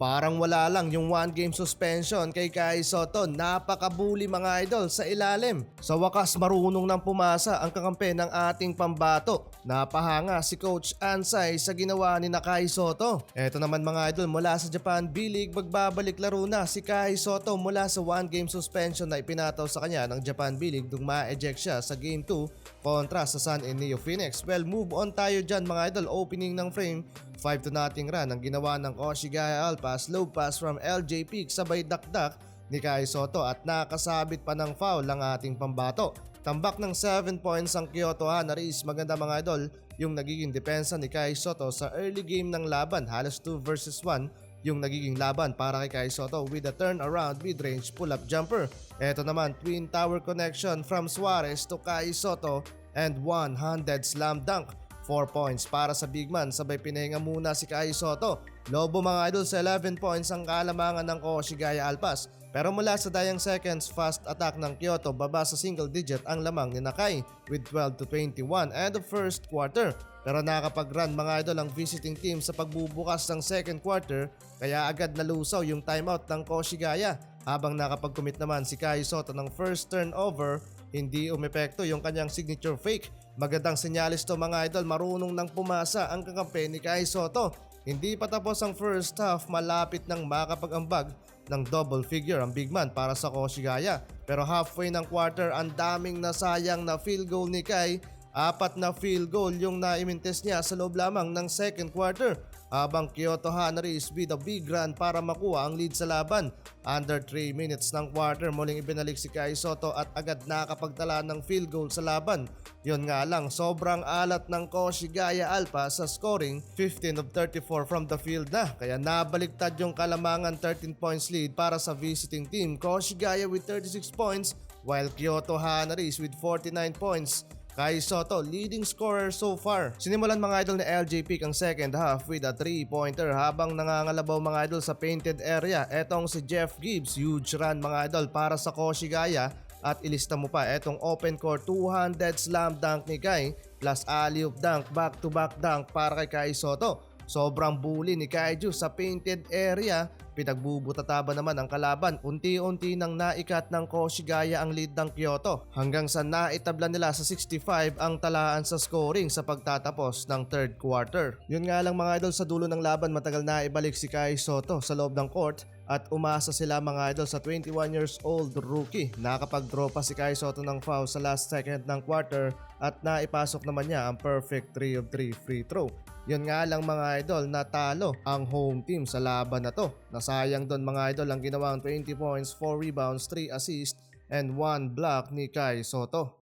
Parang wala lang yung one game suspension kay Kai Sotto. Napakabuli mga idol sa ilalim. Sa wakas marunong nang pumasa ang kakampi ng ating pambato. Napahanga si Coach Ansay sa ginawa ni Kai Sotto. Eto naman mga idol, mula sa Japan B-League magbabalik laro na si Kai Sotto mula sa one game suspension na ipinataw sa kanya ng Japan B-League nung ma-eject siya sa Game 2 kontra sa Sun and Neo Phoenix. Well, move on tayo dyan mga idol. Opening ng frame, 5-0 run ang ginawa ng Koshigaya Alpas. Low pass from LJ Peak sabay dakdak ni Kai Sotto at nakasabit pa ng foul ang ating pambato. Tambak ng 7 points ang Kyoto Hanaris. Maganda mga idol yung nagiging depensa ni Kai Sotto sa early game ng laban. Halos 2 versus 1 yung nagiging laban para kay Kai Sotto with a turnaround mid-range pull-up jumper. Eto naman, twin tower connection from Suarez to Kai Sotto and one-handed slam dunk. 4 points para sa big man, sabay pinahinga muna si Kai Sotto. Lobo mga idol, sa 11 points ang kalamangan ng Koshigaya Alpas. Pero mula sa dayang seconds, fast attack ng Kyoto, baba sa single digit ang lamang ni Nakai with 12-21 and the first quarter. Pero nakapag-run mga idol ang visiting team sa pagbubukas ng second quarter, kaya agad nalusaw yung timeout ng Koshigaya. Habang nakapag-commit naman si Kai Sotto ng first turnover, hindi umepekto yung kanyang signature fake. Magandang senyalis to mga idol, marunong nang pumasa ang kakampi ni Kai Sotto. Hindi pa tapos ang first half, malapit nang makapag-ambag ng double figure ang big man para sa Koshigaya. Pero halfway ng quarter, ang daming nasayang na field goal ni Kai. 4 na field goal yung naimintes niya sa loob lamang ng second quarter. Habang Kyoto Hanaris with a big run para makuha ang lead sa laban. Under 3 minutes ng quarter, muling ibinalik si Kai Sotto at agad nakapagtala ng field goal sa laban. Yun nga lang, sobrang alat ng Koshigaya Alpas sa scoring, 15 of 34 from the field na. Kaya nabaliktad yung kalamangan, 13 points lead para sa visiting team. Koshigaya with 36 points while Kyoto Hanaris with 49 points. Kai Sotto, leading scorer so far. Sinimulan mga idol ni LJ Peak ang second half with a 3-pointer habang nangangalabaw mga idol sa painted area. Etong si Jeff Gibbs, huge run mga idol para sa Koshigaya. At ilista mo pa etong open court 200 slam dunk ni Kai plus alley-oop dunk, back-to-back dunk para kay Kai Sotto. Sobrang bully ni Kaiju sa painted area. Pinagbubutataba naman ang kalaban. Unti-unti nang naikat ng Koshigaya ang lead ng Kyoto hanggang sa naitabla nila sa 65 ang talaan sa scoring sa pagtatapos ng third quarter. Yun nga lang mga idol, sa dulo ng laban matagal na ibalik si Kai Sotto sa loob ng court at umasa sila mga idol sa 21 years old rookie. Nakapag-draw pa si Kai Sotto ng foul sa last second ng quarter at naipasok naman niya ang perfect 3 of 3 free throw. Yun nga lang mga idol, natalo ang home team sa laban na to. Nasayang doon mga idol ang ginawang 20 points, 4 rebounds, 3 assists and 1 block ni Kai Sotto.